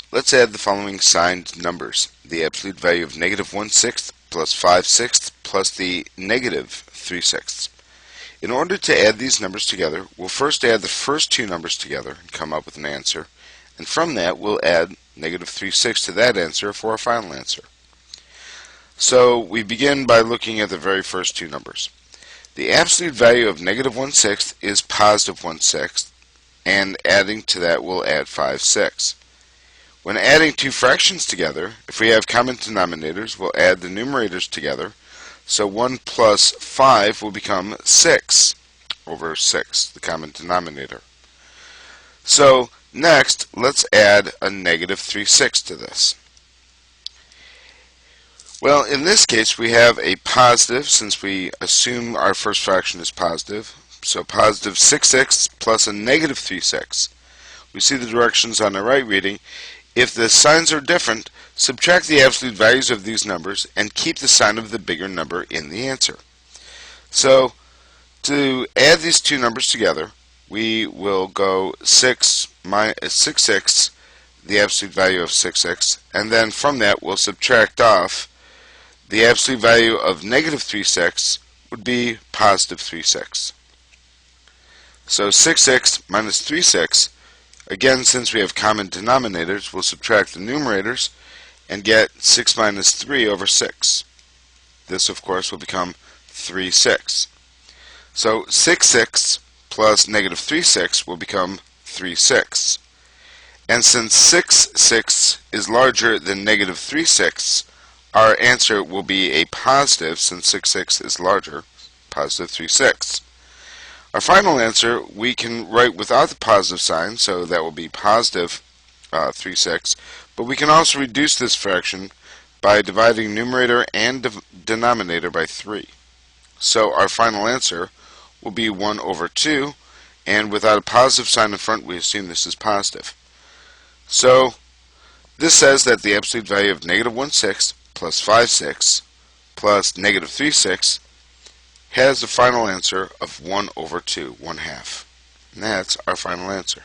Let's add the following signed numbers. The absolute value of negative 1/6 plus 5/6 plus the negative 3/6. In order to add these numbers together, we'll first add the first two numbers together and come up with an answer. And from that, we'll add negative 3/6 to that answer for our final answer. So we begin by looking at the very first two numbers. The absolute value of negative 1/6 is positive 1/6, and adding to that we'll add 5/6. When adding two fractions together, if we have common denominators, we'll add the numerators together. So 1 plus 5 will become 6 over 6, the common denominator. So next, let's add a negative 3/6 to this. Well, in this case, we have a positive, since we assume our first fraction is positive. So positive 6/6 plus a negative 3/6. We see the directions on the right reading. If the signs are different, subtract the absolute values of these numbers and keep the sign of the bigger number in the answer. So to add these two numbers together, we will go 6/6, the absolute value of 6/6, and then from that we'll subtract off the absolute value of negative 3/6 would be positive 3/6. So 6/6 minus 3/6, again, since we have common denominators, we'll subtract the numerators and get 6 minus 3 over 6. This, of course, will become 3/6. So 6/6 plus negative 3/6 will become 3/6. And since 6/6 is larger than negative 3/6, our answer will be a positive, since 6/6 is larger, positive 3/6. Our final answer we can write without the positive sign, so that will be positive 3/6, but we can also reduce this fraction by dividing numerator and denominator by 3. So our final answer will be 1 over 2, and without a positive sign in front, we assume this is positive. So this says that the absolute value of negative 1/6 plus 5/6 plus negative 3/6 has the final answer of 1 over 2, 1/2. And that's our final answer.